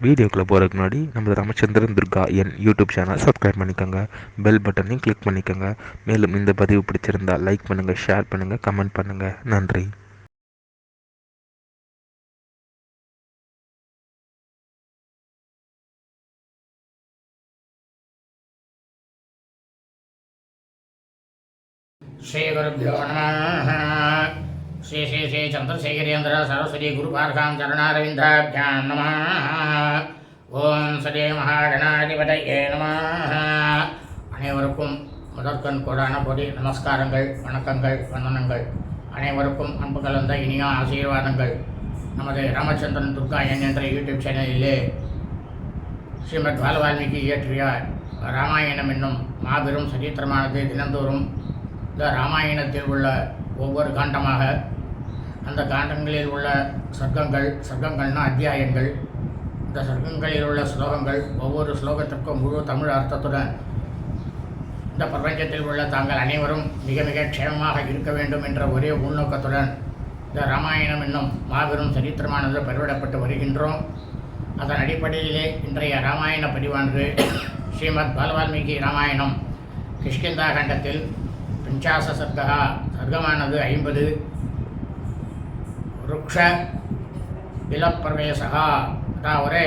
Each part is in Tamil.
வீடியோக்குள்ளே போகிறதுக்கு முன்னாடி நம்ம ராமச்சந்திரன் துர்கா என் யூடியூப் சேனல் சப்ஸ்கிரைப் பண்ணிக்கோங்க, பெல் பட்டனையும் கிளிக் பண்ணிக்கோங்க. மேலும் இந்த பதிவு பிடிச்சிருந்தால் லைக் பண்ணுங்கள், ஷேர் பண்ணுங்கள், கமெண்ட் பண்ணுங்கள். நன்றி. श्री गुरुभ्यो नमः। श्री श्री श्री चंद्रशेखरेन्द्र सरस्वती गुरुपार्कां चरणारविन्दाभ्यां नमः। ओम श्री महागणाधिपतये नमः। அனைவருக்கும் முதற்கண் கோடான கோடி நமஸ்காரங்கள், வணக்கங்கள், வந்தனங்கள். அனைவருக்கும் அன்பு கலந்த இனிய ஆசீர்வாதங்கள். நமது ராமச்சந்திரன் துர்கா என்ற யூடியூப் சேனலிலே ஸ்ரீமத் பாலவால்மீகி இயற்றிய ராமாயணம் என்னும் மாபெரும் சரித்திரமானது தினந்தோறும் இந்த ராமாயணத்தில் உள்ள ஒவ்வொரு காண்டமாக அந்த காண்டங்களில் உள்ள சர்க்கங்கள்னா அத்தியாயங்கள், இந்த சர்க்கங்களில் உள்ள ஸ்லோகங்கள், ஒவ்வொரு ஸ்லோகத்திற்கும் முழு தமிழ் அர்த்தத்துடன் இந்த பிரபஞ்சத்தில் உள்ள தாங்கள் அனைவரும் மிக மிக க்ஷேமமாக இருக்க வேண்டும் என்ற ஒரே உள்நோக்கத்துடன் இந்த ராமாயணம் என்னும் மாபெரும் சரித்திரமானது பதிவிடப்பட்டு வருகின்றோம். அதன் அடிப்படையிலே இன்றைய ராமாயண பதிவானது ஸ்ரீமத் பாலவால்மீகி ராமாயணம் கிஷ்கிந்தா கண்டத்தில் பஞ்சாச சர்க்கா, சர்க்கமானது 50. ருக்ஷ பிலப்பிரவேசகா, அதாவது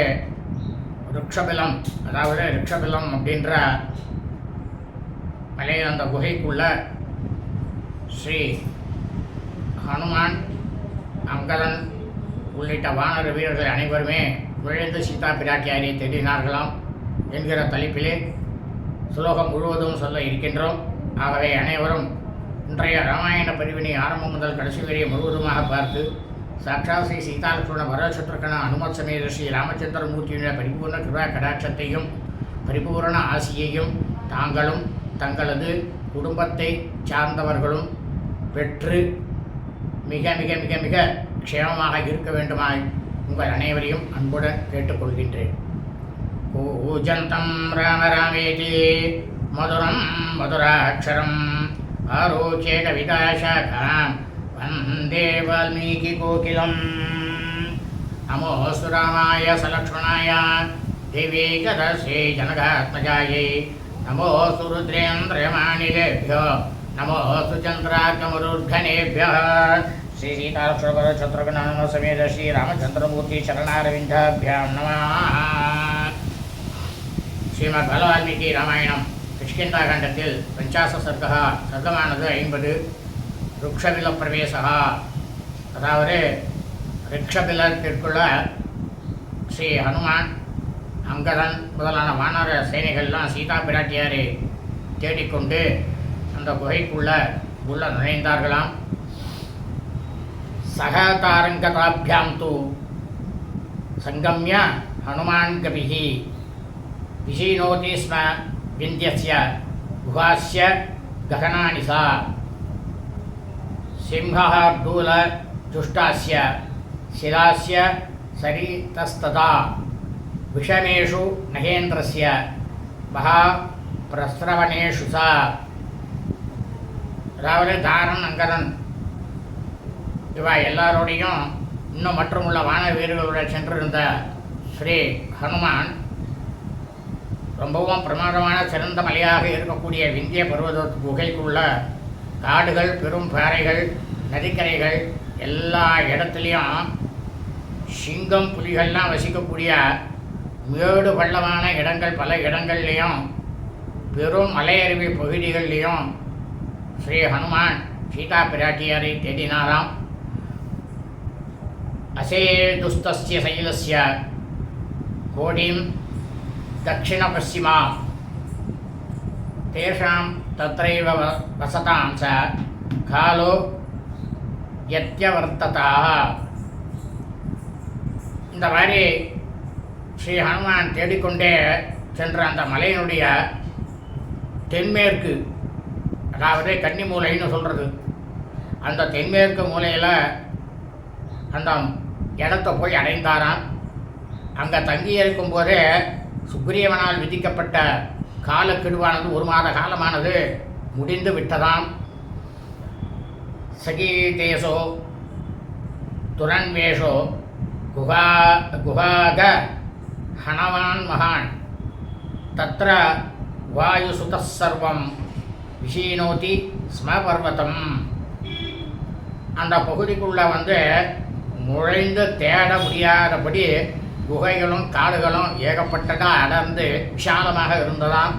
ருக்ஷபிலம், அதாவது ரிக்ஷபிலம் அப்படின்ற மலை, அந்த குகைக்குள்ள ஸ்ரீ ஹனுமான், அங்கதன் உள்ளிட்ட வானர வீரர்கள் அனைவருமே நுழைந்து சீதா பிராட்டியாரை தேடினார்களாம் என்கிற தலைப்பிலே சுலோகம் முழுவதும் சொல்ல இருக்கின்றோம். ஆகவே அனைவரும் இன்றைய ராமாயண பதிவினை ஆரம்பம் முதல் கடைசி வரை முழுவதுமாக பார்த்து சாட்சாத் ஸ்ரீ சீதாலட்சுமண வரசத்ருகண அனுமத் சமேத ஸ்ரீ ராமச்சந்திரமூர்த்தியுடைய பரிபூர்ண கிருபா கடாட்சத்தையும் பரிபூர்ண ஆசியையும் தாங்களும் தங்களது குடும்பத்தை சார்ந்தவர்களும் பெற்று மிக மிக மிக மிக க்ஷேமமாக இருக்க வேண்டுமாய் உங்கள் அனைவரையும் அன்புடன் கேட்டுக்கொள்கின்றேன். கூஜந்தம் ராம ராமேதி மதுரம் மதுராட்சரம் ஆரோக்கிய கவிதாசாகாம் வந்தே வால்மீகி கோகிலம். நமோஸ்து ராமாய சலக்ஷ்மணாய தேவேகதஸ்யை ஜனகாத்மஜாயை நமோஸ்து ருத்ரேந்திரயமானிலேभ्यो நமோஸ்து சந்திரார்க்கமருத்கணேभ्यः. श्री सीतालक्ष्मण समेत श्री रामचंद्रमूर्ति चरणारविन्दाभ्यां नमः। श्रीमद् बालवाल्मीकि रामायणं किष्किन्धा खण्डத்தில் பஞ்சாச சர்க்கா, சர்க்கமானது 50. ருக்ஷபில பிரவேசகா, அதாவது ரிக்ஷபிலத்திற்குள்ள ஸ்ரீ ஹனுமான், அங்கதன் முதலான வானர சேனைகள்லாம் சீதா பிராட்டியாரை தேடிக்கொண்டு அந்த குகைக்குள்ள நுழைந்தார்களாம். சகதாரங்கதாபியாம் தூ சங்கம்ய ஹனுமான் கபிஹி விசீனோதி ஸ்ம விந்தியஸ்ய குஹாஸ்ய ககனானி சா சிம்ஹார்தூல ஜுஷ்டாஸ்ய சிலாஸ்ய சரிதஸ்ததா விஷமேஷு நகேந்திரஸ்ய மகா பிரஸ்ரவணேஷு சா. அதாவது தாரன், அங்கதன் இவா எல்லாரோடையும் இன்னும் மற்றும் உள்ள வான வீரர்களுடன் சென்றிருந்த ஸ்ரீ ஹனுமான் ரொம்பவும் பிரமாதமான சிறந்த மலையாக இருக்கக்கூடிய விந்திய பர்வத குகைக்குள்ள காடுகள், பெரும் பாறைகள், நதிக்கரைகள், எல்லா இடத்துலையும் சிங்கம், புலிகள்லாம் வசிக்கக்கூடிய மேடு பள்ளமான இடங்கள், பல இடங்கள்லேயும் பெரும் மலையருவி பகுதிகள்லேயும் ஸ்ரீ ஹனுமான் சீதா பிராட்டியாரை தேடினாராம். அசேதுஸ்தஸ்ய சைலஸ்ய கோடிம் தட்சிண பশ্চিமா தேஷாம் தத்ரைவ வசதாம் ச காலோ யத்யவர்த்ததா. இந்த மாதிரி ஸ்ரீ ஹனுமான் தேடிக்கொண்டே சென்ற அந்த மலையினுடைய தென்மேற்கு, அதாவது கன்னி மூலைன்னு சொல்கிறது, அந்த தென்மேற்கு மூலையில் அந்த இடத்தை போய் அடைந்தாராம். அங்கே தங்கி இருக்கும்போதே சுக்ரீவனால் விதிக்கப்பட்ட காலக்கெடுவானது 1 மாத காலமானது முடிந்து விட்டதாம். சகீதேசோ துரன்வேஷோ குகாக ஹனவான் மகான் தத்ர வாயுசுதः சர்வம் விஷீனோதி ஸ்ம பர்வதம். அந்த பகுதிக்குள்ளே வந்து நுழைந்து தேட முடியாதபடி குகைகளும் காடுகளும் ஏகப்பட்டதாக அடர்ந்து விசாலமாக இருந்ததாம்.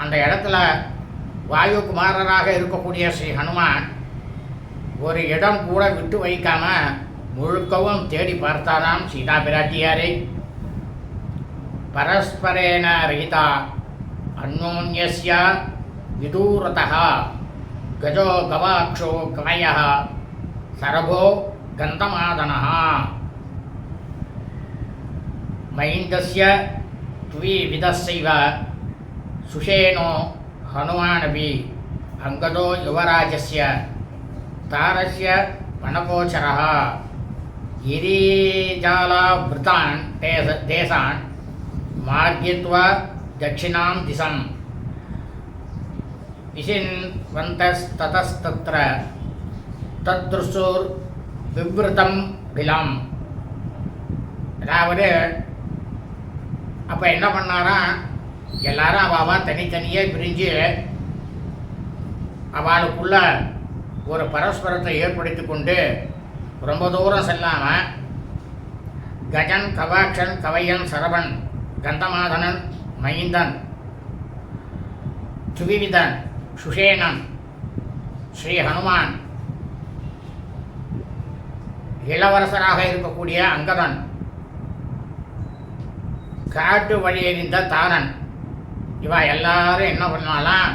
அந்த இடத்துல வாயுகுமாரராக இருக்கக்கூடிய ஸ்ரீ ஹனுமான் ஒரு இடம் கூட விட்டு வைக்காமல் முழுக்கவும் தேடி பார்த்தாராம் சீதா பிராட்டியாரை. பரஸ்பரேன ரஹிதா அந்யோன்யஸ்ய விதூரதः கஜோ கவாக்ஷோ கமயः சரபோ கந்தமாதனः மைந்தஸ்ய த்விவிதஸ்ஸைவ சுஷேனோ ஹனுமானபி அங்கதோ யுவராஜஸ்ய தாரஸ்ய வனகோச்சரः गिरीजालावृतान् देशान् मार्गयित्वा दक्षिणां दिशं विचिन्वन्तस्ततस्तत्र तद्दृशुर्विवृतं बिलं. அதாவது அப்போ என்ன பண்ணாராம், எல்லாரும் அவள் தனித்தனியே பிரிஞ்சு அவளுக்குள்ள ஒரு பரஸ்பரத்தை ஏற்படுத்தி கொண்டு ரொம்ப தூரம் செல்லாமல் கஜன் கவாக்ஷன் கவையன் சரவன் கந்தமாதனன் மைந்தன் துவிவிதன் சுஷேனன் ஸ்ரீ ஹனுமான் இளவரசராக இருக்கக்கூடிய அங்கதன் காட்டு வழியறிந்த தாரன் இவா எல்லாரும் என்ன பண்ணாலாம்,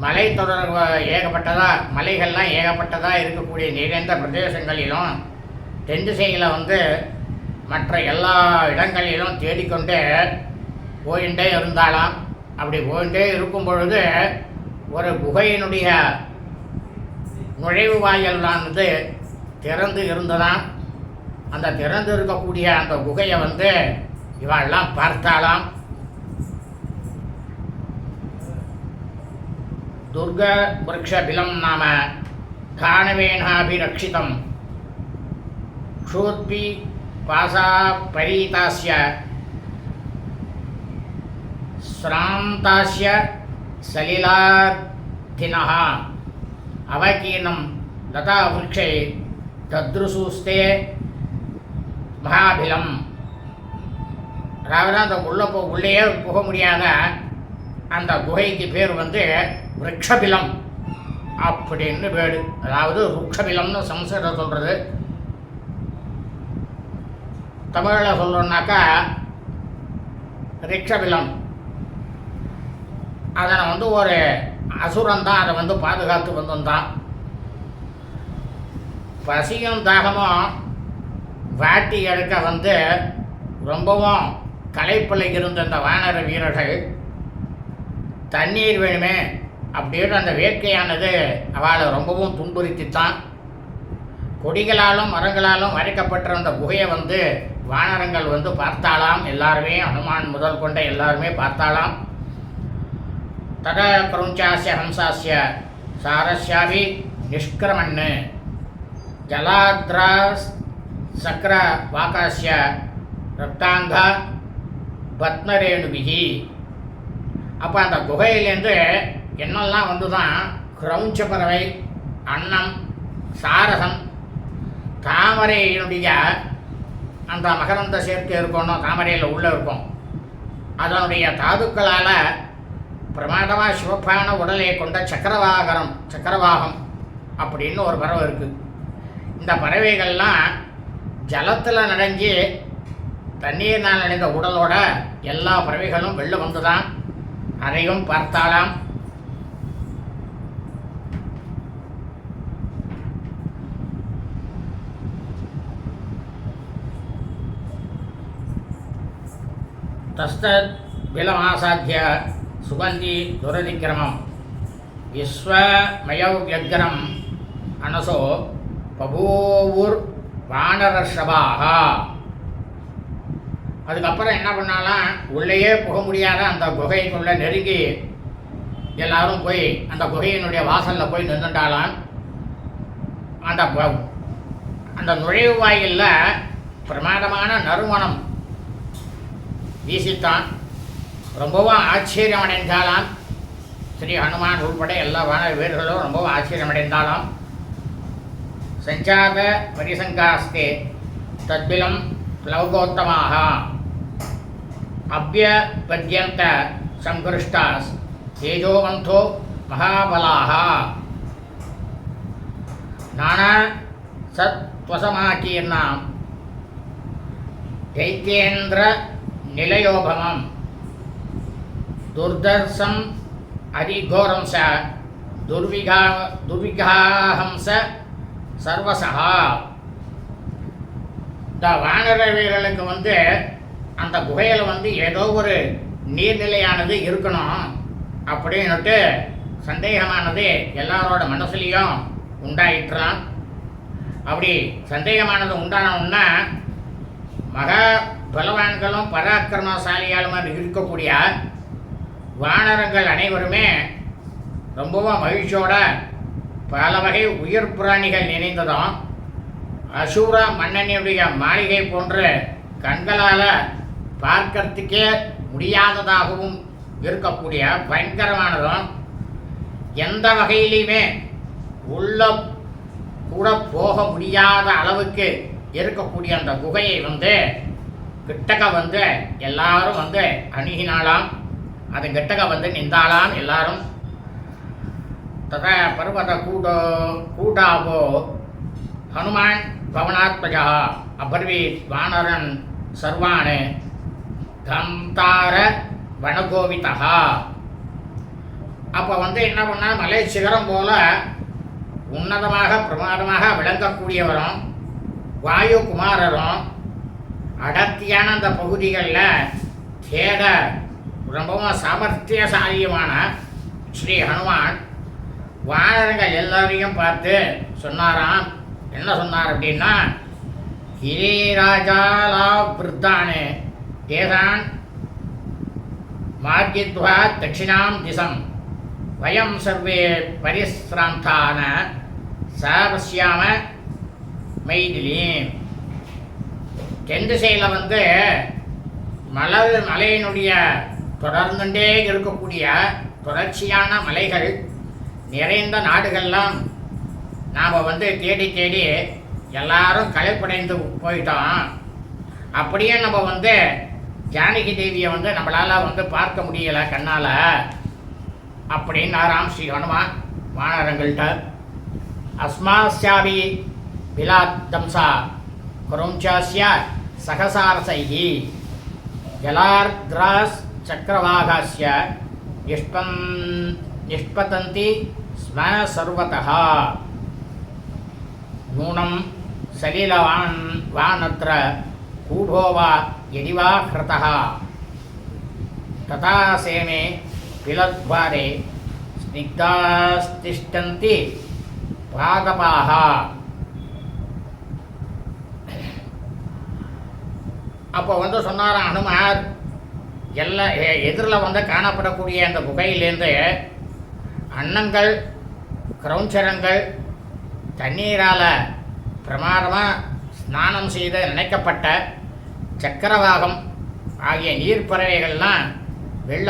மலை தொடர் ஏகப்பட்டதாக மலைகள்லாம் ஏகப்பட்டதாக இருக்கக்கூடிய நிறைந்த பிரதேசங்களிலும் தென் திசையில் வந்து மற்ற எல்லா இடங்களிலும் தேடிக்கொண்டு போயிட்டே இருந்தாலாம். அப்படி போயிட்டே இருக்கும் பொழுது ஒரு குகையினுடைய நுழைவு வாயிலானது திறந்து இருந்ததாம். அந்த திறந்து இருக்கக்கூடிய அந்த குகையை வந்து இவாளெல்லாம் பார்த்தாலாம். துர்க விரக்ஷபிலம் நாம தானவேனாபிரக்ஷிதம் க்ஷோத்பி பாசா பரீதாஸ்ய ஸ்ராந்தாஸ்ய சலிலாதினः அவகீர்ணம் லதா விருட்சே தத்ருசூஸ்தே மகாபிலம். அதாவது அந்த உள்ளேயே போக முடியாத அந்த குகைக்கு பேர் வந்து விரக்ஷபிலம் அப்படின்னு பேர். அதாவது ருக்ஷபிலம்னு சம்ஸ்கிருதம் சொல்கிறது. தமிழில் சொல்கிறோன்னாக்கா ரிக்ஷபிலம். அதனை வந்து ஒரு அசுரன் தான் அதை வந்து பாதுகாத்து வந்தான். பசியும் தாகமும் வாட்டி எடுக்க வந்து ரொம்பவும் களைப்பில் இருந்த அந்த வானர வீரர்கள் தண்ணீர் வேணுமே அப்படின்னு அந்த வேட்கையானது அவளை ரொம்பவும் துன்புறுத்தித்தான். கொடிகளாலும் மரங்களாலும் மறைக்கப்பட்ட அந்த குகையை வந்து வானரங்கள் வந்து பார்த்தாலாம். எல்லாருமே ஹனுமான் முதல் கொண்ட எல்லாருமே பார்த்தாலாம். தட கிரௌஞ்சாஸ்ய ஹம்சாஸ்ய சாரஸ்யாபி நிஷ்கிரமண்ணு ஜலாத்ரா சக்கர வாகாஸ்ய ரக்தாங்க பத்மரேணுபிகி. அப்போ அந்த குகையிலேருந்து என்னெல்லாம் வந்து தான் கிரௌஞ்ச பறவை, அன்னம், சாரசம், தாமரையினுடைய அந்த மகரந்த சேர்க்கை இருக்கணும், தாமரையில் உள்ளே இருக்கும். அதனுடைய தாதுக்களால் பிரமாதமாக சிவப்பான உடலை கொண்ட சக்கரவாகம் அப்படின்னு ஒரு பறவை இருக்குது. இந்த பறவைகள்லாம் ஜலத்தில் நனைஞ்சி தண்ணீர்னால் நனைந்த உடலோட எல்லா பறவைகளும் வெளில வந்து தான் அதையும் பார்த்தாலாம். தஸ்தத் பிலமாசாத்திய சுகந்தி துரதிக்கிரமம் விஸ்வமயௌ வியக்ரம் அனசோ பபூவுர் வானரஷபாக. அதுக்கப்புறம் என்ன பண்ணாலாம், உள்ளேயே போக முடியாத அந்த குகைக்குள்ளே நெருங்கி எல்லாரும் போய் அந்த குகையினுடைய வாசலில் போய் நின்றுட்டாலாம். அந்த நுழைவு வாயிலில் பிரமாதமான நறுமணம் வீசித்தான். ரொம்பவும் ஆச்சரியம் அடைந்தாலாம். ஸ்ரீ ஹனுமான் உள்பட எல்லா வானர வீரர்களும் ரொம்பவும் ஆச்சரியம் அடைந்தாலாம். சஞ்சாத பரிசங்காஸ்தே தத்பிலம் லௌகோத்தமாக அப்யபத்யந்த சங்கிருஷ்டாஸ் தேஜோவந்தோ மகாபலாக நானா சத்வசமாகீர்ணாம் தைத்யேந்திர நிலையோபமம் துர்தர்சம் அதிகோரம் ச துர்விகாஹம்ச சர்வசகா. இந்த வானர வீரர்களுக்கு அந்த குகையில் ஏதோ ஒரு நீர்நிலையானது இருக்கணும் அப்படின்னுட்டு சந்தேகமானது எல்லாரோட மனசுலையும் உண்டாயிட்டுறான். அப்படி சந்தேகமானது உண்டானோன்னா மகா பலவான்களும் பராக்கிரமசாலியாலுமா இருக்கக்கூடிய வானரங்கள் அனைவருமே ரொம்பவும் மகிழ்ச்சியோட பல வகை உயிர் பிராணிகள் நிறைந்ததும் அசூர மன்னனுடைய மாளிகை போன்ற கண்களால் பார்க்கறதுக்கே முடியாததாகவும் இருக்கக்கூடிய பயங்கரமானதும் எந்த வகையிலையுமே உள்ள கூட போக முடியாத அளவுக்கு இருக்கக்கூடிய அந்த குகையை கிட்டக்க எல்லாரும் அணுகினாலாம். அது கிட்டக்க நின்றாலாம் எல்லாரும். ததா பர்வத கூட்டாபோ ஹனுமான் பவனாத்மஜா அபர்வீத் வானரன் சர்வான் கந்தார வனகோவிதா. அப்போ என்ன பண்ணா, மலை சிகரம் போல உன்னதமாக பிரமாதமாக விளங்கக்கூடியவரும் வாயு குமாரரும் அடர்த்தியான அந்த பகுதிகளில் தேட ரொம்பவும் சாமர்த்தியசாலியுமான ஸ்ரீ ஹனுமான் வானரங்கள் எல்லாரையும் பார்த்து சொன்னாராம். என்ன சொன்னார் அப்படின்னா, கிரிராஜாலா விருத்தானு தேதான் மார்கித்வா தட்சிணாம் திசம் வயம் சர்வே பரிசிராந்தான சாபஸ்யாம மைதிலீம். தென் திசையில் மலையினுடைய தொடர்ந்துட்டே இருக்கக்கூடிய தொடர்ச்சியான மலைகள் நிறைந்த நாடுகள்லாம் நாம் தேடி தேடி எல்லாரும் களைப்படைந்து போயிட்டோம். அப்படியே நம்ம ஜானகி தேவியை நம்மளால் பார்க்க முடியலை கண்ணால் அப்படின்னாராம் ஸ்ரீ ஹனுமான் வானரங்கள்கிட்ட. அஸ்மாஸ்யாபி பிலாத்தம்சா குரும்சாஸ்ய சகசாரசைஹி ஜலார்த்ராஸ் சக்கரவாகாஸ்ய நிஷ்பதந்தி ஸ்ம சர்வதः நூனம் சலிலவான் வானத்ர கூபோவா யதிவா ஹ்ரதः ததா சேமே பிலத்வாரே ஸ்னிக்தாஸ்திஷ்டந்தி பாதபாக. அப்போ சொன்னாராம் ஹனுமார், எதிரில் காணப்படக்கூடிய அந்த குகையிலேருந்து அன்னங்கள் கிரௌஞ்சரங்கள் தண்ணீரால் பிரமாதமாக ஸ்நானம் செய்து நினைக்கப்பட்ட சக்கரவாகம் ஆகிய நீர்ப்பறவைகள்லாம் வெளில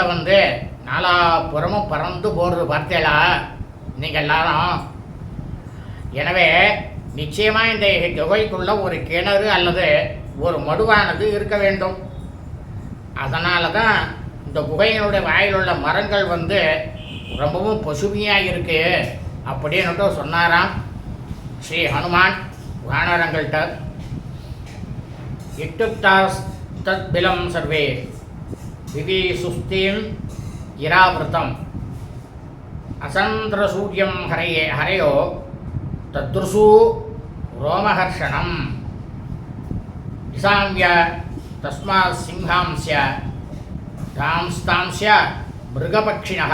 நாலாபுறமும் பறந்து போகிறது பார்த்தேளா நீங்கள் எல்லாரும். எனவே நிச்சயமாக இந்த குகைக்குள்ள ஒரு கிணறு அல்லது ஒரு மடுவானது இருக்க வேண்டும். அதனால தான் இந்த குகையினுடைய வாயில் உள்ள மரங்கள் ரொம்பவும் பசுமையாக இருக்கு அப்படின்னுட்டு சொன்னாராம் ஸ்ரீ ஹனுமான் வானரங்கள்கிட்ட. இட்டுக்தாஸ் தத் பிலம் சர்வே விவி சுஸ்தீம் இராவிருத்தம் அசந்திர சூரியம் ஹரையோ தத்ருசு ரோமஹர்ஷணம் இசாம்பிய தஸ்மாத் சிம்ஹாம்ஸ்ய தாம்ஸ்தாம்ஸ்ய மிருகபக்ஷிணः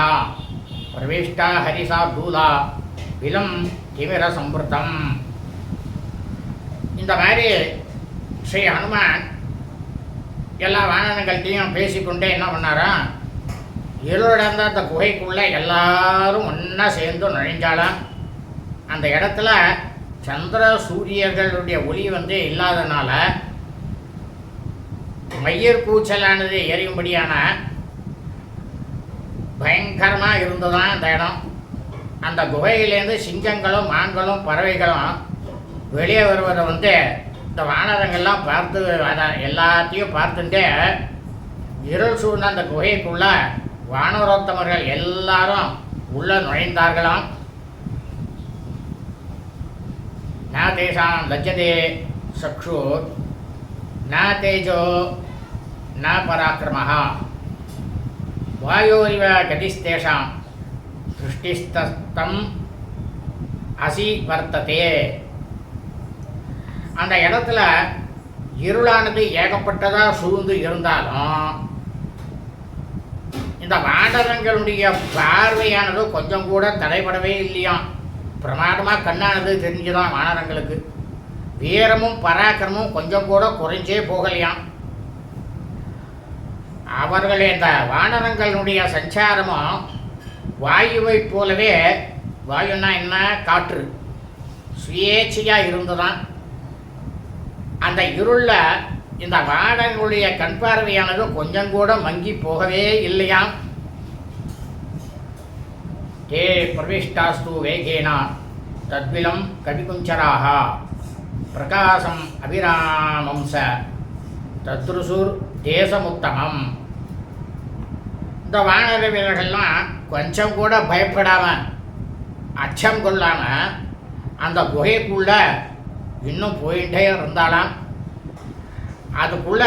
பிரவிஷ்டா ஹரிசார்தூலா விலம் திமிர சம்பிருத்தம். இந்த மாதிரி ஸ்ரீ ஹனுமான் எல்லா வானரங்கள்கிட்டையும் பேசிக்கொண்டே என்ன பண்ணாரா, இருளடைந்த அந்த குகைக்குள்ளே எல்லாரும் ஒன்றா சேர்ந்து நுழைஞ்சாலாம். அந்த இடத்துல சந்திர சூரியர்களுடைய ஒளி இல்லாதனால மயிர் கூச்சலானது எரியும்படியான பயங்கரமாக இருந்ததுதான் அந்த இடம். அந்த குகையிலேருந்து சிங்கங்களும் மான்களும் பறவைகளும் வெளியே வருவதை இந்த வானரங்கள்லாம் பார்த்து அதை எல்லாத்தையும் பார்த்துட்டு இருள் சூழ்ந்த அந்த குகைக்குள்ள வானரோத்தமர்கள் எல்லாரும் உள்ள நுழைந்தார்களாம். ந தேசாம் லஜ்ஜதே சக்ஷுர் ந தேஜோ ந பராக்கிரமः வாயோரிவ கதிஸ்தேஷாம் திருஷ்டிஸ்தம் அசி வர்த்ததே. அந்த இடத்துல இருளானது ஏகப்பட்டதாக சூழ்ந்து இருந்தாலும் இந்த வானரங்களுடைய பார்வையானது கொஞ்சம் கூட தடைபடவே இல்லையாம். பிரமாதமாக கண்ணானது தெரிஞ்சுதான் வானரங்களுக்கு. வீரமும் பராக்கிரமும் கொஞ்சம் கூட குறைஞ்சே போகலையாம். அவர்கள் இந்த வானரங்களுடைய சஞ்சாரமும் வாயுவை போலவே, வாயுன்னா என்ன, காற்று, சுயேட்சையாக இருந்துதான். அந்த இருளில் இந்த வானரங்களுடைய கண் பார்வையானது கொஞ்சம் கூட மங்கி போகவே இல்லையாம். தே பிரவிஷ்டாஸ்து வேகேனா தத்விலம் கவிகுஞ்சராக பிரகாசம் அபிராமம்ச தத்ருசுர் தேசமுத்தமம். இந்த வானர வீரர்கள்லாம் கொஞ்சம் கூட பயப்படாமல் அச்சம் கொள்ளாமல் அந்த குகைக்குள்ள இன்னும் போயிட்டே இருந்தாலாம். அதுக்குள்ள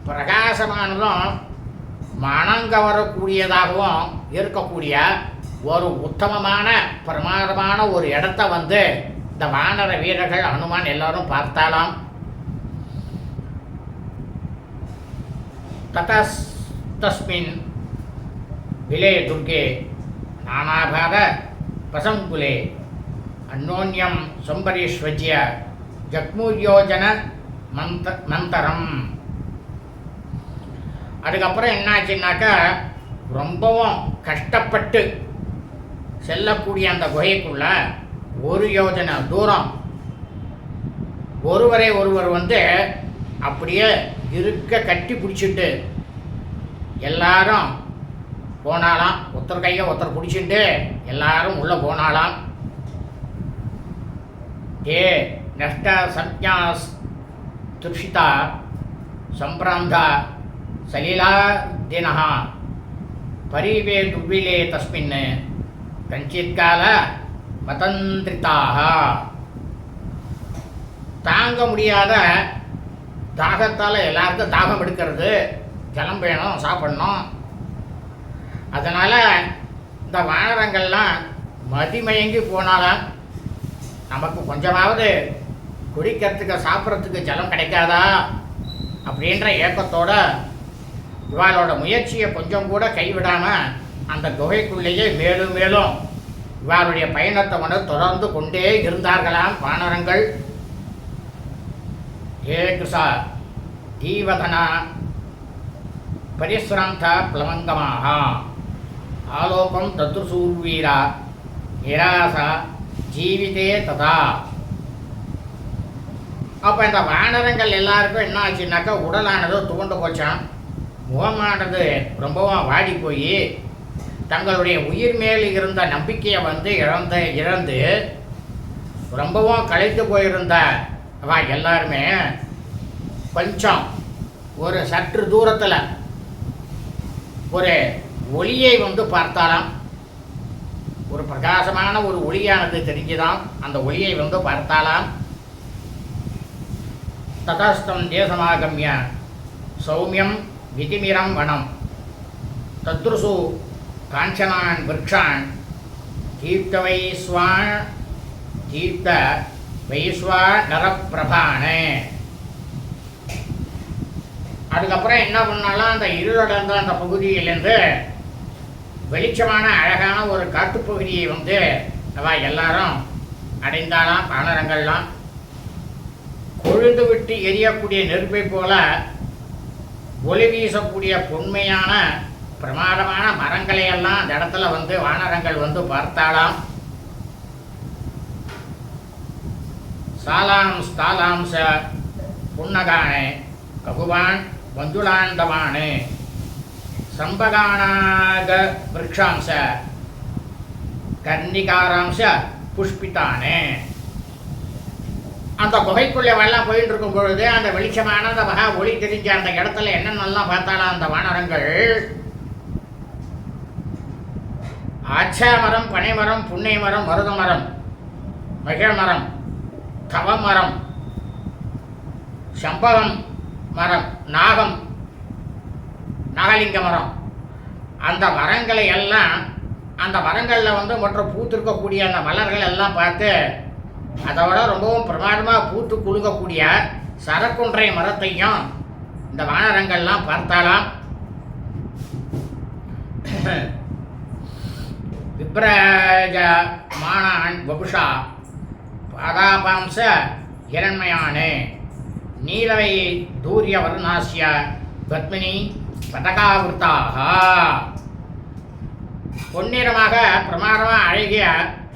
பிரகாசமானதும் மனங்கவரக்கூடியதாகவும் இருக்கக்கூடிய ஒரு உத்தமமான பிரமாதமான ஒரு இடத்த இந்த வானர வீரர்கள் அனுமான் எல்லாரும் பார்த்தாலாம். தஸ்மின் விலே துர்கே நானாபாத பசங்குலே அந்யோன்யம் சம்பரிஸ்வஜ்ய ஜக்முயோஜன மந்தரம். அதுக்கப்புறம் என்னாச்சுன்னாக்கா, ரொம்பவும் கஷ்டப்பட்டு செல்லக்கூடிய அந்த குகைக்குள்ள ஒரு யோஜனை தூரம் ஒருவரை ஒருவர் அப்படியே இருக்க கட்டி பிடிச்சிட்டு எல்லாரும் போனாலாம். ஒருத்தர் கையை ஒருத்தர் பிடிச்சிட்டு எல்லாரும் உள்ளே போனாலாம். ஏ நஷ்ட சஞ்ஞாஸ் துஷிதா சம்பிராந்தா சலீலா தினஹ பரிவே துர்விலே தஸ்மின் கஞ்சித்கால மதந்திரிதாக. தாங்க முடியாத தாகத்தால் எல்லாருக்கும் தாகம் எடுக்கிறது, ஜலம் வேணும், சாப்பிடணும். அதனால் இந்த வானரங்கள்லாம் மதிமயங்கி போனாலாம். நமக்கு கொஞ்சமாவது குடிக்கிறதுக்கு சாப்பிட்றதுக்கு ஜலம் கிடைக்காதா அப்படின்ற ஏக்கத்தோட இவாளோட முயற்சியை கொஞ்சம் கூட கைவிடாமல் அந்த குகைக்குள்ளேயே மேலும் மேலும் இவாளுடைய பயணத்தை தொடர்ந்து கொண்டே இருந்தார்களாம் வானரங்கள். ஏ கிருஷா தீவதனா பரிஸ்ராந்த பிளவங்கமாக ஆலோகம் தத்ருசூர்வீரா நிராசா ஜீவிதே ததா. அப்போ இந்த வானரங்கள் எல்லாருக்கும் என்ன ஆச்சுன்னாக்கா, உடலானது துவண்டு போச்சான். முகமானது ரொம்பவும் வாடி போய் தங்களுடைய உயிர் மேல் இருந்த நம்பிக்கையை இழந்து ரொம்பவும் களைத்து போயிருந்த எல்லாருமே கொஞ்சம் ஒரு சற்று தூரத்தில் ஒரு ஒளியை பார்த்தாலாம். ஒரு பிரகாசமான ஒரு ஒளியானது தெரிஞ்சுதான். அந்த ஒளியை பார்த்தாலாம். ததஸ்தம் தேசமாகமிய சௌமியம் விதிமிரம் வனம் தத்ருசு காஞ்சனான் விரக்ஷான் தீப்த வைஸ்வானரப்பிரபானே. அதுக்கப்புறம் என்ன பண்ணாலும் அந்த இருளடைந்த அந்த பகுதியிலேருந்து வெளிச்சமான அழகான ஒரு காட்டுப்பகுதியை எல்லாரும் அடைந்தாலாம். வானரங்கள்லாம் கொழுந்து விட்டு எரியக்கூடிய நெருப்பை போல ஒளி வீசக்கூடிய பொன்மையான பிரமாதமான மரங்களையெல்லாம் அந்த இடத்துல வானரங்கள் பார்த்தாலாம். சாலாம் ஸ்தாலாம் ச புன்னகானே ககுவான் ಮಂಜುಳಾಂಡವಾಣೆ ಸಂಭಗಾಣಾಗ ವೃಕ್ಷಾಂಶ கர்ணிகாராம்ச புஷ்பித்தானே. அந்த குகைக்குள்ளே வெள்ளம் போயிட்டு இருக்கும் பொழுது அந்த வெளிச்சமான அந்த மகா ஒளி தெரிஞ்ச அந்த இடத்துல என்னென்னலாம் பார்த்தாலும் அந்த வானரங்கள் ஆச்சா மரம், பனை மரம், புன்னை மரம், மருத மரம், மகிழ் மரம், தவ மரம், சம்பகம் மரம், நாகலிங்க மரம், அந்த மரங்களை எல்லாம் அந்த மரங்களில் மற்ற பூத்திருக்கக்கூடிய அந்த மலர்கள் எல்லாம் பார்த்து அதை விட ரொம்பவும் பிரமாதமாக பூத்து குலுங்கக்கூடிய சரக்குன்றை மரத்தையும் இந்த வானரங்கள்லாம் பார்த்தாலாம். விப்ரஜ மானான் வபுஷா பாதாபாம்ச இரண்மயானே நீலவை தூரிய வர்ணாசிய பத்மினி பதகாவிருத்தாக. பொன்னிறமாக பிரமாதமாக அழகிய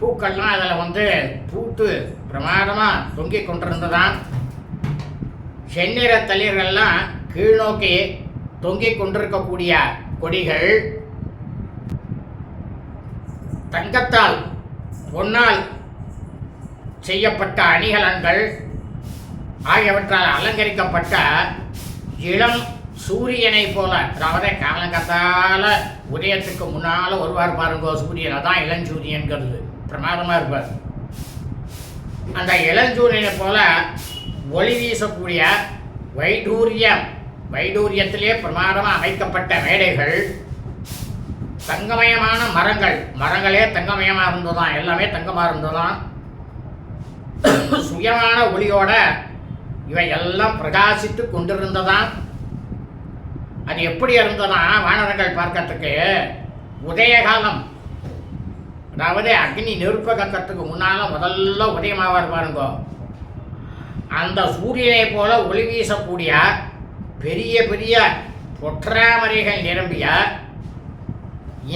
பூக்கள்லாம் அதில் பூத்து பிரமாதமாக தொங்கிக் கொண்டிருந்ததான். செந்நிற தளிர்கள்லாம் கீழ்நோக்கி தொங்கிக் கொண்டிருக்கக்கூடிய கொடிகள் தங்கத்தால் பொன்னால் செய்யப்பட்ட அணிகலன்கள் ஆகியவற்றால் அலங்கரிக்கப்பட்ட இளம் சூரியனை போல, அதாவது காலங்கத்தால் உதயத்துக்கு முன்னால் வருவார் பாருங்கோ சூரியன், அதான் இளஞ்சூரியன்கிறது, பிரமாதமாக இருப்பார். அந்த இளஞ்சூரியனை போல ஒளி வீசக்கூடிய வைடூரியத்திலே பிரமாதமாக அமைக்கப்பட்ட மேடைகள், தங்கமயமான மரங்களே தங்கமயமாக இருந்ததுதான், எல்லாமே தங்கமாக இருந்ததுதான். சுயமான ஒளியோட இவை எல்லாம் பிரகாசித்து கொண்டிருந்ததான். அது எப்படி இருந்ததுன்னா வானரங்கள் பார்க்கறதுக்கு உதயகாலம், அதாவது அக்னி நெருப்ப கக்கத்துக்கு முன்னால் முதல்ல உதயமாவார் பாருங்கோ, அந்த சூரியனை போல ஒளி வீசக்கூடிய பெரிய பெரிய பொற்றாமரைகள் நிரம்பிய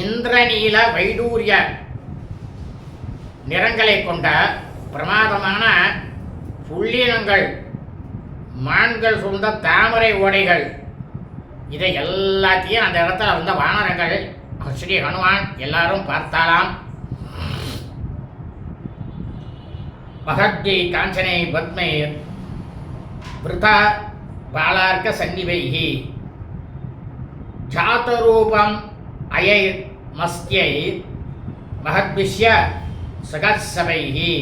இந்திரநீல வைடூரிய நிறங்களை கொண்ட பிரமாதமான புள்ளினங்கள், மான்கள் சூழ்ந்த தாமரை ஓடைகள், இதை எல்லாத்தையும் அந்த இடத்துல வந்த வானரங்கள் ஸ்ரீ ஹனுமான் எல்லாரும் பார்த்தாலாம். மகத்யை காஞ்சனை பத்மை விருதா பாலார்க்க சன்னிவைஹி ஜாதரூபம் அயை மஸ்தியை மகத்விஷ்ய சகசபைஹி.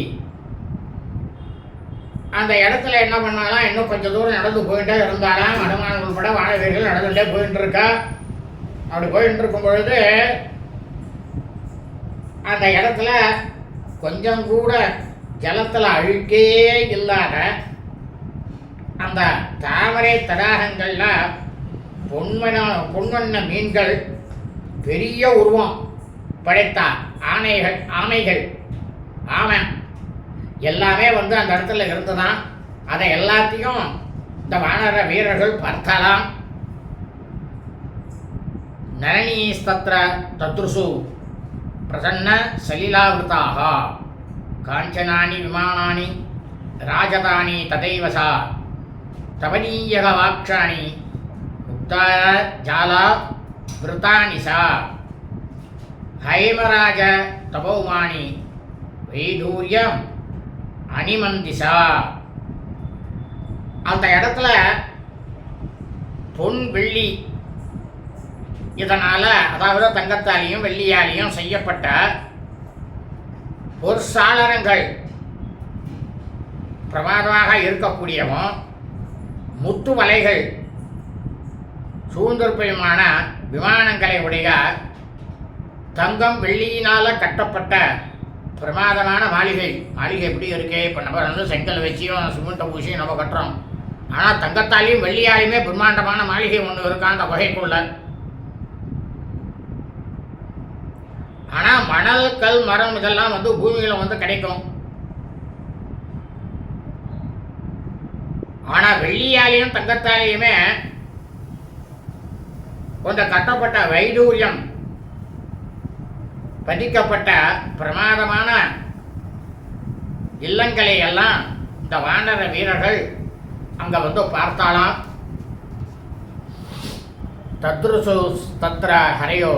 அந்த இடத்துல என்ன பண்ணாலாம், இன்னும் கொஞ்சம் தூரம் நடந்து போயிட்டே இருந்தாலாம். அனுமானங்கள் உட்பட வானவீர்கள் நடந்துகிட்டே போயிட்டு இருக்கா. அப்படி போயிட்டு இருக்கும் பொழுது அந்த இடத்துல கொஞ்சம் கூட ஜலத்தில் அழுக்கே இல்லாத அந்த தாமரை தடாகங்கள்ல பொன்வண்ண மீன்கள், பெரிய உருவம் படைத்த ஆமைகள் ஆமை எல்லாமே அந்த இடத்துல இருந்துதான். அதை எல்லாத்தையும் இந்த வானர வீரர்கள் பார்த்தாலாம். நரணிஸ்தத்ர தத்ருசு பிரசன்ன சலிலாவிருதாக காஞ்சனானி விமானானி ராஜதானி ததைவசா தவனீயக வாக்ஷாணி முக்தா ஜாலா விருத்தானிசா ஹைமராஜ தபௌமானி வைடூரியம் அனிமந்திசா. அந்த இடத்துல பொன் வெள்ளி இதனால், அதாவது தங்கத்தாலையும் வெள்ளியாலையும் செய்யப்பட்ட பொற்சாளரங்கள் பிரமாதமாக இருக்கக்கூடியவும், முத்து வலைகள் சூழ்ந்திருப்பையுமான விமானங்களை உடைய தங்கம் வெள்ளியினால் கட்டப்பட்ட பிரமாதமான மாளிகை எப்படி இருக்கே. இப்போ நம்ம செங்கல் வச்சியும் சிமெண்ட்டை பூசியும் நம்ம கட்டுறோம். ஆனால் தங்கத்தாலையும் வெள்ளியாலையுமே பிரம்மாண்டமான மாளிகை ஒன்று இருக்கா அந்த வகைக்குள்ள. ஆனால் மணல், கல், மரம் இதெல்லாம் பூமியில் கிடைக்கும். ஆனால் வெள்ளியாலையும் தங்கத்தாலையுமே கொஞ்சம் கட்டப்பட்ட வைடூரியம் பதிக்கப்பட்ட பிரமாதமான இல்லங்களை எல்லாம் இந்த வானர வீரர்கள் அங்கே பார்த்தாலாம். தத்ருசு தத்ர ஹரையோ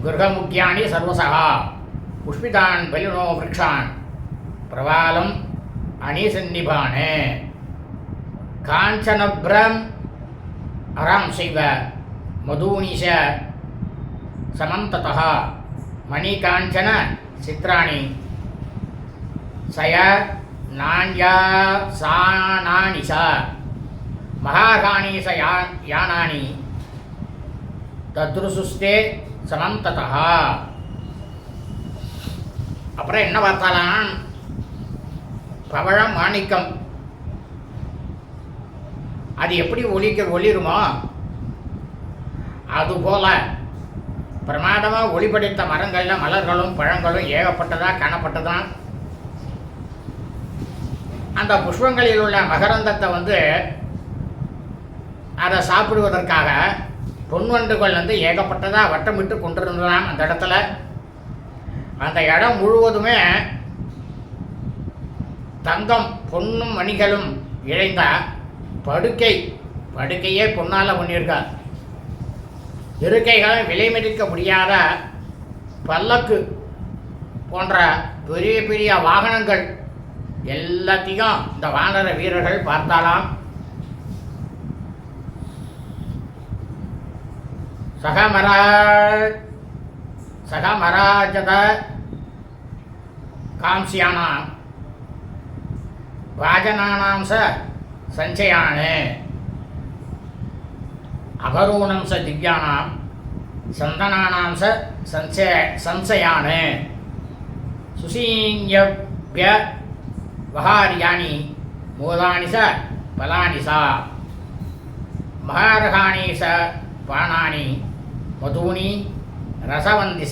கிருஹமுக்யானி சர்வசா புஷ்பிதான் பலினோ விரக்ஷான் பிரவாலம் அணிசன்னிபானே காஞ்சனப்ரம் அராம் செய்வ மதூனிஷ சமந்ததா மணிகாஞ்சன சித்ராணி சய நான்யா சானானி ச மகாகாணி ச யானானி தத்ருசுஸ்தே சமந்ததா. அப்புறம் என்ன பார்த்தாலாம், பவழம் மாணிக்கம் அது எப்படி ஒளிருமோ அதுபோல பிரமாதமாக ஒளிபடைத்த மரங்களில் மலர்களும் பழங்களும் ஏகப்பட்டதாக காணப்பட்டதான். அந்த புஷ்பங்களில் உள்ள மகரந்தத்தை அதை சாப்பிடுவதற்காக பொன்வண்டுகள் ஏகப்பட்டதாக வட்டமிட்டு கொண்டிருந்ததாம் அந்த இடத்துல. அந்த இடம் முழுவதுமே தங்கம் பொன்னும் மணிகளும் இழைந்த படுக்கையே பொன்னால் பண்ணியிருக்கார். இருக்கைகளை விலைமதிக்க முடியாத பல்லக்கு போன்ற பெரிய பெரிய வாகனங்கள் எல்லாத்தையும் இந்த வானர வீரர்கள் பார்த்தாலாம். சகமராஜத காம்சியானாம் வாஜனானாம் சஞ்சயானே அபரூணம் திவ்யானாம் சந்தனானாம் சஞ்சயானே சுசீன்யப்ய வஹாரியாணி மூலானி பலானி மகாரகாணி பாணானி மதூனி ரசவந்தி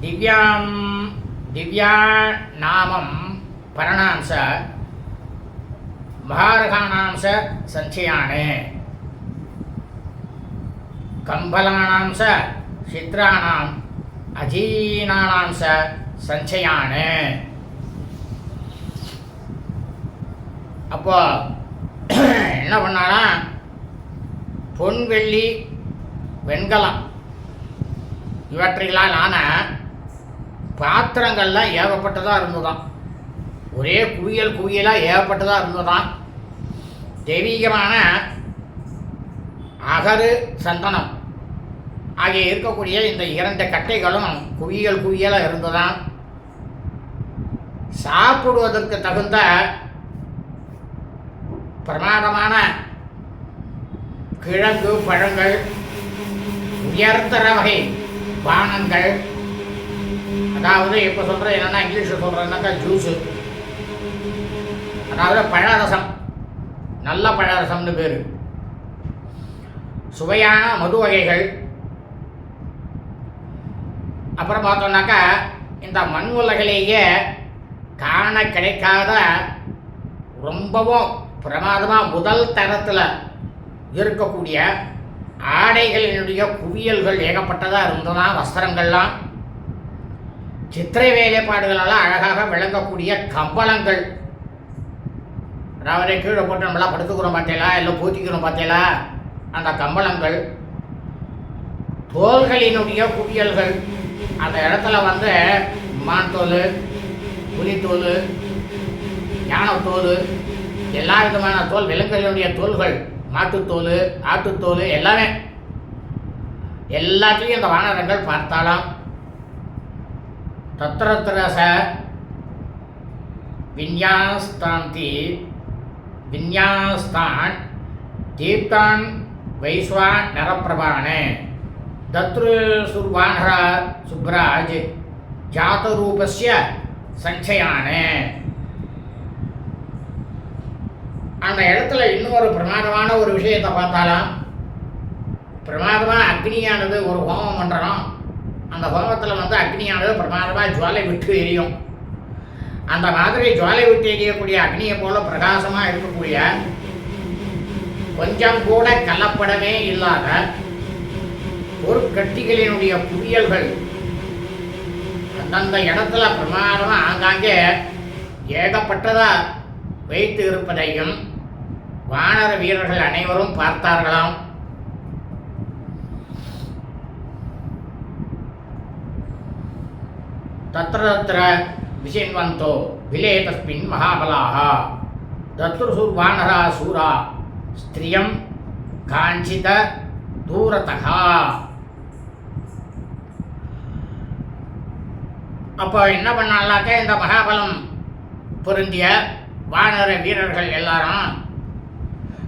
திவ்யா நாமம் பரணாம் மகாரகாணாம் சஞ்சயானே கம்பலானாம் சித்ராணாம் அஜீனானாம் சஞ்சயானே. அப்போ என்ன பண்ணாலாம், பொன் வெள்ளி வெண்கலம் இவற்றிலான பாத்திரங்கள்லாம் ஏகப்பட்டதாக இருந்ததாம். ஒரே குவியலாக ஏகப்பட்டதாக இருந்ததாம். தெய்வீகமான அகரு சந்தனம் ஆகிய இருக்கக்கூடிய இந்த 2 கட்டைகளும் குவியலாக இருந்ததாம். சாப்பிடுவதற்கு தகுந்த பிரமாதமான கிழங்கு பழங்கள், உயர்தர வகை பானங்கள், அதாவது இப்போ சொல்கிறது என்னென்னா இங்கிலீஷில் சொல்கிறதுனாக்கா ஜூஸு, அதாவது பழரசம், நல்ல பழரசம்னு பேர், சுவையான மது வகைகள். அப்புறம் பார்த்தோம்னாக்கா இந்த மண் உலகிலேயே காண கிடைக்காத ரொம்பவும் பிரமாதமாக முதல் தரத்தில் இருக்கக்கூடிய ஆடைகளினுடைய குவியல்கள் ஏகப்பட்டதாக இருந்ததுதான். வஸ்திரங்கள்லாம் சித்திரை வேலைப்பாடுகளெல்லாம் அழகாக விளங்கக்கூடிய கம்பளங்கள், அதாவது கீழே போட்டு நம்மளாம் படுத்துக்கிறோம் பார்த்தீங்களா, இல்லை பூத்திக்கிறோம் பார்த்தீங்களா, அந்த கம்பளங்கள், தோள்களினுடைய குவியல்கள். அந்த இடத்துல மான் தோல், புலித்தோல், யானைத்தோல், எல்லா விதமான தோல், விலங்குகளுடைய தோல்கள், மாட்டுத்தோல், ஆட்டுத்தோல், எல்லாத்தையும் இந்த வானரங்கள் பார்த்தாலாம். தத்திரத்திரச விந்யாஸ்தான் தீப்தான் வைஸ்வா நரப்பிரபானே தத்ருசுர்வானர சுப்ராஜ் ஜாதரூபஸ்ய சஞ்சயானே. அந்த இடத்துல இன்னொரு பிரமாதமான ஒரு விஷயத்தை பார்த்தாலாம். பிரமாதமாக அக்னியானது ஒரு ஹோமம் பண்ணுறோம். அந்த ஹோமத்தில் அக்னியானது பிரமாதமாக ஜுவாலை விட்டு எரியும். அந்த மாதிரி ஜுவாலை விட்டு எரியக்கூடிய அக்னியை போல பிரகாசமாக இருக்கக்கூடிய, கொஞ்சம் கூட கலப்படமே இல்லாத ஒரு கட்டிகளினுடைய குவியல்கள் அந்தந்த இடத்துல பிரமாதமாக ஆங்காங்கே ஏகப்பட்டதாக வைத்து இருப்பதையும் வானர வீரர்கள் அனைவரும் பார்த்தார்களாம். तत्र तत्र विचिन्वन्तो विले तस्मिन् महाबलाः दत्रुसुर्वानरा सूरा स्त्रियं काञ्चित दूरतः. அப்போ என்ன பண்ணாலாக்க, இந்த மகாபலம் பொருந்திய வானர வீரர்கள் எல்லாரும்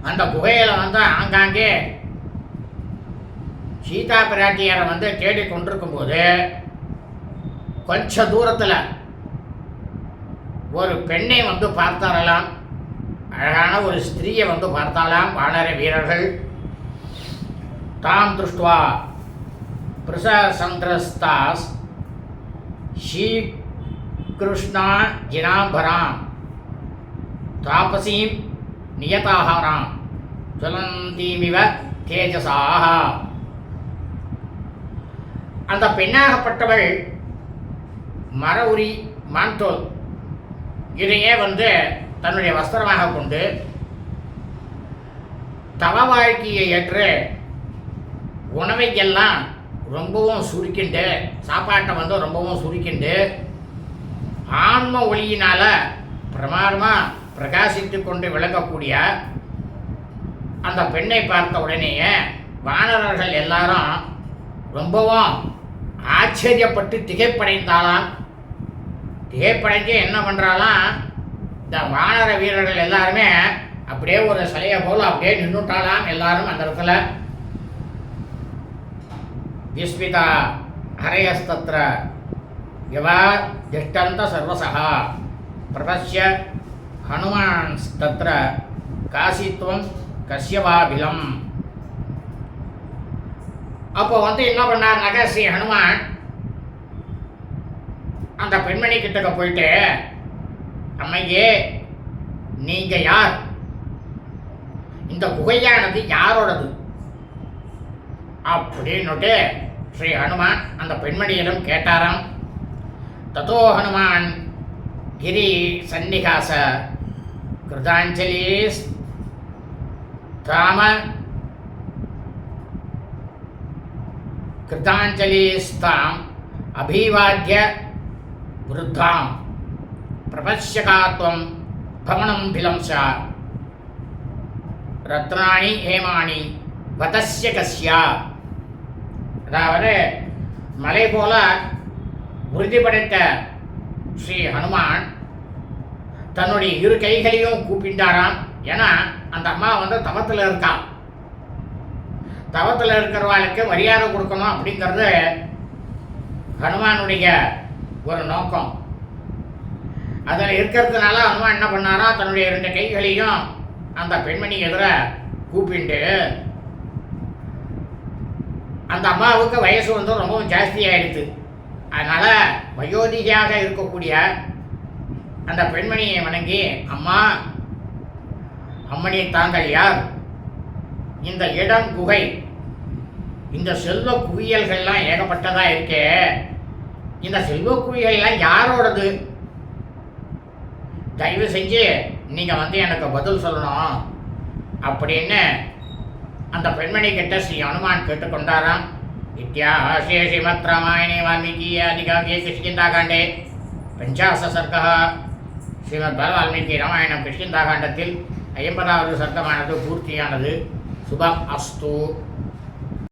அந்த குகையில் வந்து ஆங்காங்கே சீதா பிராட்டியாரை வந்து தேடி கொண்டிருக்கும் போது கொஞ்ச தூரத்தில் ஒரு பெண்ணை வந்து பார்த்தாரலாம், அழகான ஒரு ஸ்திரீயை வந்து பார்த்தாலாம் வானர வீரர்கள். தாம் திருஷ்டுவா பிரசந்திரஸ்தாஸ் ஸ்ரீ கிருஷ்ணா ஜினாம்பராம் தாபசீம் நியதாஹாராம் ஜலந்தீமிவ தேஜசாக. அந்த பெண்ணாகப்பட்டவள் மர உரி மான்தோல் இதையே வந்து தன்னுடைய வஸ்திரமாக கொண்டு தவ வாழ்க்கையை ஏற்று உணவையெல்லாம் ரொம்பவும் சுருக்கிண்டு, சாப்பாட்டை வந்து ரொம்பவும் சுருக்கிண்டு ஆன்ம ஒளியினால் பிரமாதமாக பிரகாசித்து கொண்டு விளங்கக்கூடிய அந்த பெண்ணை பார்த்த உடனேயே வானரர்கள் எல்லாரும் ரொம்பவும் ஆச்சரியப்பட்டு திகைப்படைந்தாலாம். திகைப்படைஞ்சு என்ன பண்ணுறாலாம், இந்த வானர வீரர்கள் எல்லாருமே அப்படியே ஒரு சிலையை போல் அப்படியே நின்றுட்டாலாம் எல்லாரும் அந்த இடத்துல. விஸ்மிதா ஹரயஸ்தத்ர யவா திஷ்டந்த சர்வசா பிரபஷ்ய ஹனுமான்ஸ்தத்ர காசித்வம் கஸ்யவாபிலம். அப்போ வந்து என்ன பண்ணார்னாக்கா, ஸ்ரீ ஹனுமான் அந்த பெண்மணி கிட்டக்க போயிட்டு, அம்மையே நீங்க யார், இந்த குகையானது யாரோடது அப்படின்னுட்டு ஸ்ரீ ஹனுமான் அந்த பெண்மணியிடம் கேட்டாராம். ததோ ஹனுமான் கிரி சன்னிகாச கிருதாஞ்சலி தாம கிருதாஞ்சலிஸ்தாம் அபிவாத்ய விருத்தாம் பிரபஷ்யகாத்வம் பவனம் பிலம்ச ரத்னாணி ஹேமாணி வதஸ்ய கஸ்யா. அதாவது மலை போல உறுதிப்படைத்த ஸ்ரீ ஹனுமான் தன்னுடைய இரு கைகளையும் கூப்பிட்டாராம். ஏன்னா அந்த அம்மா வந்து தவத்தில் இருக்கா, தவத்தில் இருக்கிறவாளுக்கு மரியாதை கொடுக்கணும் அப்படிங்கிறது ஹனுமானுடைய ஒரு நோக்கம். அதில் இருக்கிறதுனால ஹனுமான் என்ன பண்ணாரா, தன்னுடைய 2 கைகளையும் அந்த பெண்மணி எதிர கூப்பிட்டு, அந்த அம்மாவுக்கு வயசு வந்து ரொம்பவும் ஜாஸ்தியாகிடுது. அதனால் வயோதிகையாக இருக்கக்கூடிய அந்த பெண்மணியை வணங்கி, அம்மா, அம்மணி தாங்கள் யார், இந்த இடம் குகை, இந்த செல்வ குவியல்கள்லாம் ஏகப்பட்டதாக இருக்கே, இந்த செல்வ குவியல்லாம் யாரோடது, தயவு செஞ்சு நீங்கள் வந்து எனக்கு பதில் சொல்லணும் அப்படின்னு அந்த பெண்மணி கிட்ட ஸ்ரீ ஹனுமான் கேட்டுக்கொண்டாராம். இத்தியாஹே ஸ்ரீமத் ராமாயணே வால்மீகி ஆதிகாவ்யே கிஷ்கிந்தாகாண்டே 50 சர்க்கः. ஸ்ரீமத் வால்மீகி ராமாயணம் கிஷ்கிந்தாகாண்டத்தில் 50வது சர்க்கமானது பூர்த்தியானது. சுபம் அஸ்து.